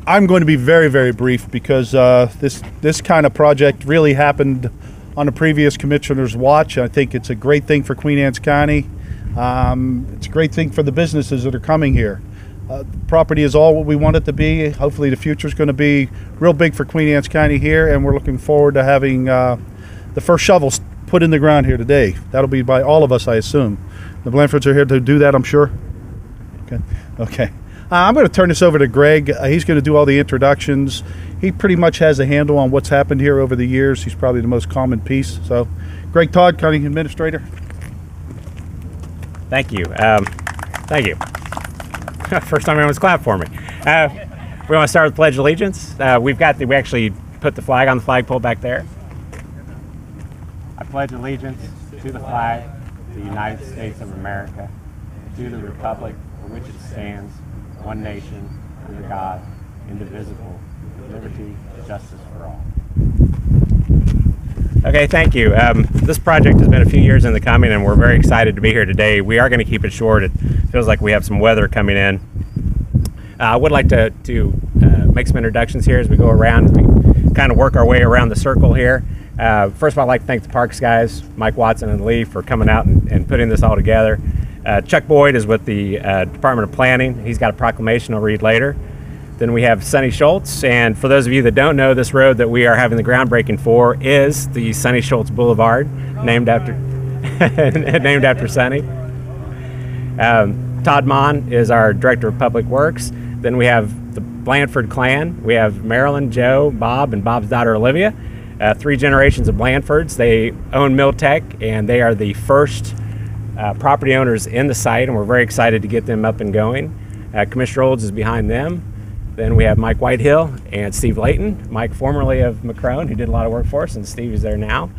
I'm going to be very, very brief because this kind of project really happened on the previous commissioner's watch. I think it's a great thing for Queen Anne's County. It's a great thing for the businesses that are coming here. The property is all what we want it to be. Hopefully the future is going to be real big for Queen Anne's County here, and we're looking forward to having the first shovels put in the ground here today. That'll be by all of us, I assume. The Blanfords are here to do that, I'm sure. Okay. I'm going to turn this over to Greg. He's going to do all the introductions. He pretty much has a handle on what's happened here over the years. He's probably the most common piece. So, Greg Todd, County Administrator. Thank you. Thank you. First time anyone's clapped for me. We want to start with Pledge of Allegiance. We actually put the flag on the flagpole back there. I pledge allegiance to the flag of the United States of America, to the republic for which it stands, one nation, under God, indivisible, with liberty and justice for all. Okay, thank you. This project has been a few years in the coming, and we're very excited to be here today. We are going to keep it short. It feels like we have some weather coming in. I would like to make some introductions here as we go around, as we kind of work our way around the circle here. First of all, I'd like to thank the Parks guys, Mike Watson and Lee, for coming out and putting this all together. Chuck Boyd is with the Department of Planning. He's got a proclamation I'll read later. Then we have Sonny Schultz, and for those of you that don't know, this road that we are having the groundbreaking for is the Sonny Schultz Boulevard, named after Sonny. Todd Mon is our Director of Public Works. Then we have the Blanford clan. We have Marilyn, Joe, Bob, and Bob's daughter Olivia. 3 generations of Blanfords. They own Miltec, and they are the first property owners in the site, and we're very excited to get them up and going. Commissioner Olds is behind them. Then we have Mike Whitehill and Steve Layton. Mike, formerly of Macron, who did a lot of work for us, and Steve is there now.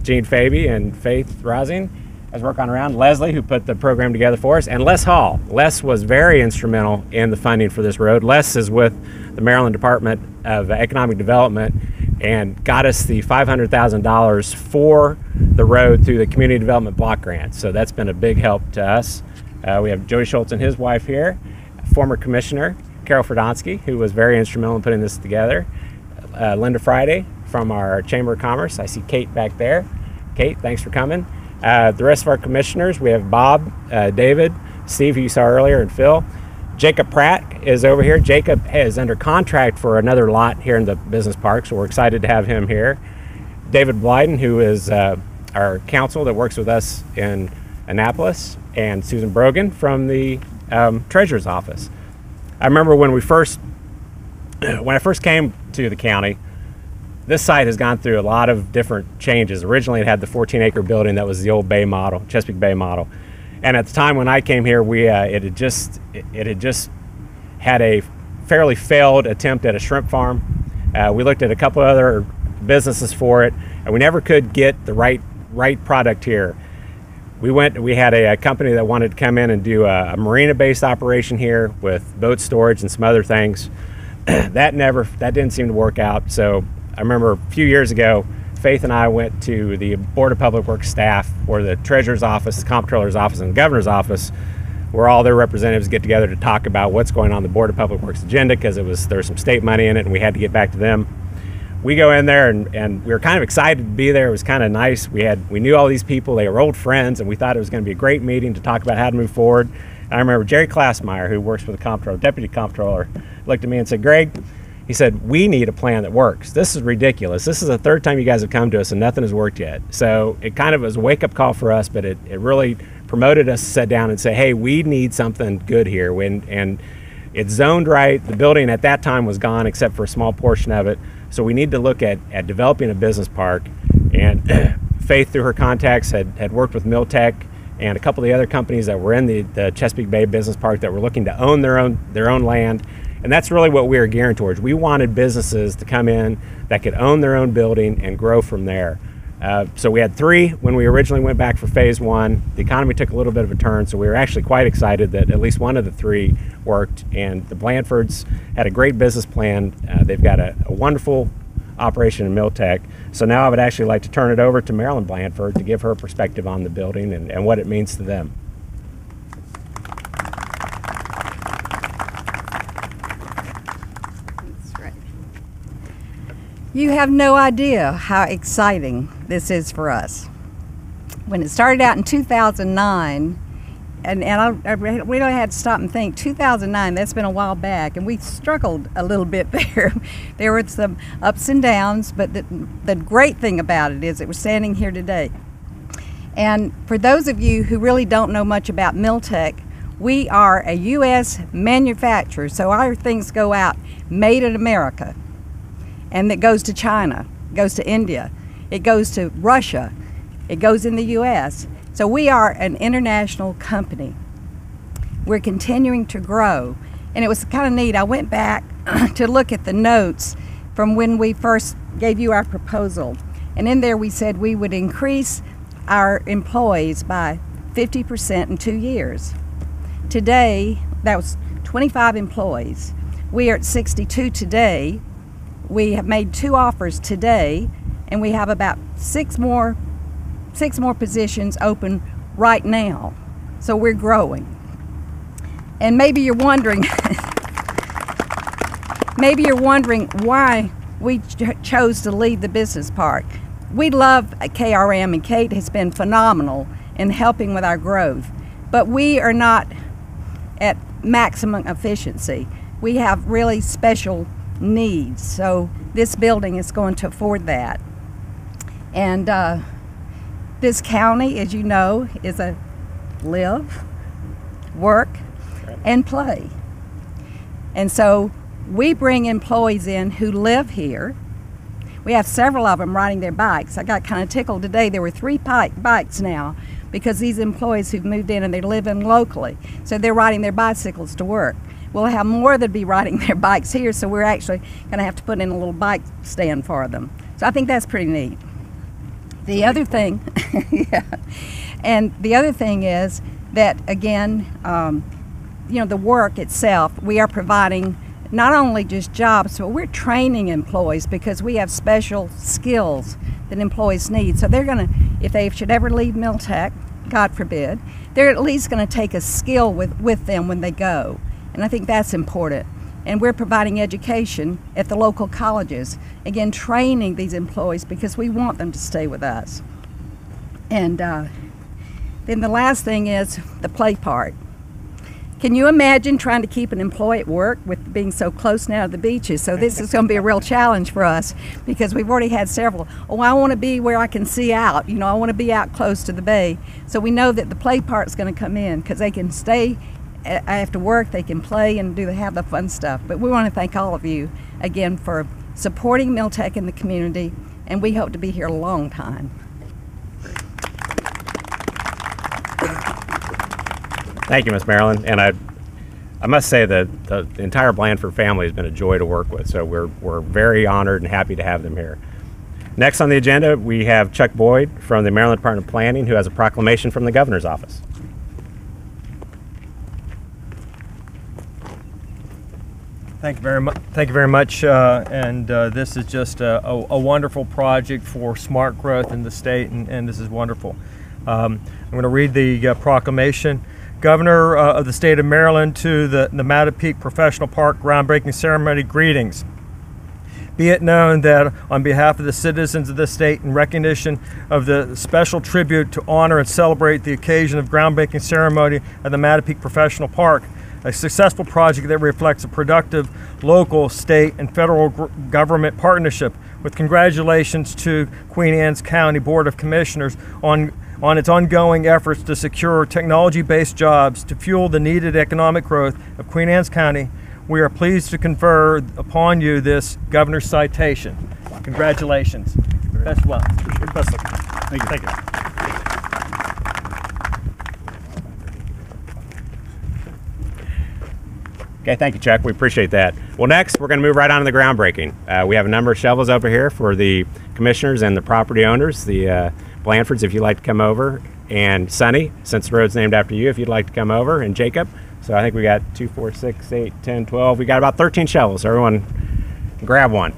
Gene Faby and Faith Rosing has worked on around. Leslie, who put the program together for us, and Les Hall. Les was very instrumental in the funding for this road. Les is with the Maryland Department of Economic Development and got us the $500,000 for the road through the Community Development Block Grant. So that's been a big help to us. We have Joey Schultz and his wife here, former Commissioner Carol Ferdonsky, who was very instrumental in putting this together. Linda Friday from our Chamber of Commerce. I see Kate back there. Kate, thanks for coming. The rest of our commissioners, we have Bob, David, Steve, who you saw earlier, and Phil. Jacob Pratt is over here. Jacob is under contract for another lot here in the business park, so we're excited to have him here. David Blyden, who is our counsel that works with us in Annapolis, and Susan Brogan from the Treasurer's Office. I remember when I first came to the county, this site has gone through a lot of different changes. Originally, it had the 14-acre building that was the old Bay model, Chesapeake Bay model. And at the time when I came here, it had just had a fairly failed attempt at a shrimp farm. We looked at a couple other businesses for it, and we never could get the right product here. We had a company that wanted to come in and do a marina-based operation here with boat storage and some other things. That didn't seem to work out. So I remember a few years ago, Faith and I went to the Board of Public Works staff, or the Treasurer's Office, the Comptroller's Office, and the Governor's Office, where all their representatives get together to talk about what's going on the Board of Public Works agenda, because there was some state money in it and we had to get back to them. We go in there and we were kind of excited to be there. It was kind of nice. We knew all these people. They were old friends, and we thought it was going to be a great meeting to talk about how to move forward. And I remember Jerry Klassmeyer, who works for the Comptroller, Deputy Comptroller, looked at me and said, "Greg," he said, "we need a plan that works. This is ridiculous. This is the 3rd time you guys have come to us and nothing has worked yet." So it kind of was a wake-up call for us, but it really promoted us to sit down and say, hey, we need something good here. And it's zoned right. The building at that time was gone except for a small portion of it. So we need to look at developing a business park. And Faith, through her contacts, had worked with Miltec and a couple of the other companies that were in the Chesapeake Bay Business Park that were looking to own their own land. And that's really what we were gearing towards. We wanted businesses to come in that could own their own building and grow from there. So we had 3 when we originally went back for phase 1. The economy took a little bit of a turn, so we were actually quite excited that at least one of the 3 worked. And the Blanfords had a great business plan. They've got a wonderful operation in Miltec. So now I would actually like to turn it over to Marilyn Blanford to give her perspective on the building and what it means to them. You have no idea how exciting this is for us. When it started out in 2009, and I really had to stop and think, 2009, that's been a while back, and we struggled a little bit there. There were some ups and downs, but the great thing about it is that we're standing here today. And for those of you who really don't know much about Miltec, we are a U.S. manufacturer, so our things go out made in America. And it goes to China, it goes to India, it goes to Russia, it goes in the U.S. So we are an international company. We're continuing to grow. And it was kind of neat. I went back to look at the notes from when we first gave you our proposal. And in there we said we would increase our employees by 50% in 2 years. Today, that was 25 employees. We are at 62 today. We have made 2 offers today, and we have about six more positions open right now. So we're growing. And maybe you're wondering, why we chose to leave the business park. We love KRM, and Kate has been phenomenal in helping with our growth, but we are not at maximum efficiency. We have really special needs, so this building is going to afford that. And this county, as you know, is a live, work, and play. And so we bring employees in who live here. We have several of them riding their bikes. I got kind of tickled today. There were 3 bikes now because these employees who've moved in and they're living locally. So they're riding their bicycles to work. We'll have more that be riding their bikes here, so we're actually going to have to put in a little bike stand for them. So I think that's pretty neat. The other thing, yeah, and the other thing is that, again, you know, the work itself, we are providing not only just jobs, but we're training employees because we have special skills that employees need. So they're going to, if they should ever leave Miltec, God forbid, they're at least going to take a skill with them when they go. And I think that's important. And we're providing education at the local colleges, again, training these employees because we want them to stay with us. And then the last thing is the play part. Can you imagine trying to keep an employee at work with being so close now to the beaches? So this is going to be a real challenge for us because we've already had several. Oh, I want to be where I can see out. You know, I want to be out close to the bay. So we know that the play part's going to come in because they can stay after work, they can play and have the fun stuff. But we want to thank all of you again for supporting Miltec in the community, and we hope to be here a long time. Thank you, Miss Marilyn. And I must say that the entire Blandford family has been a joy to work with, so we're very honored and happy to have them here. Next on the agenda, we have Chuck Boyd from the Maryland Department of Planning, who has a proclamation from the Governor's Office. Thank you very much. Thank you very much. This is just a wonderful project for smart growth in the state, and this is wonderful. I'm going to read the proclamation. Governor of the state of Maryland, to the Matapeake Professional Park groundbreaking ceremony, greetings. Be it known that on behalf of the citizens of this state, in recognition of the special tribute to honor and celebrate the occasion of groundbreaking ceremony at the Matapeake Professional Park, a successful project that reflects a productive local, state, and federal government partnership, with congratulations to Queen Anne's County Board of Commissioners on its ongoing efforts to secure technology-based jobs to fuel the needed economic growth of Queen Anne's County. We are pleased to confer upon you this Governor's citation. Congratulations. Best of luck. Best of luck. Thank you. Thank you. Okay, thank you, Chuck. We appreciate that. Well, next, we're going to move right on to the groundbreaking. We have a number of shovels over here for the commissioners and the property owners, the Blandfords, if you'd like to come over, and Sonny, since the road's named after you, if you'd like to come over, and Jacob. So I think we got 2, 4, 6, 8, 10, 12. We got about 13 shovels, so everyone grab one.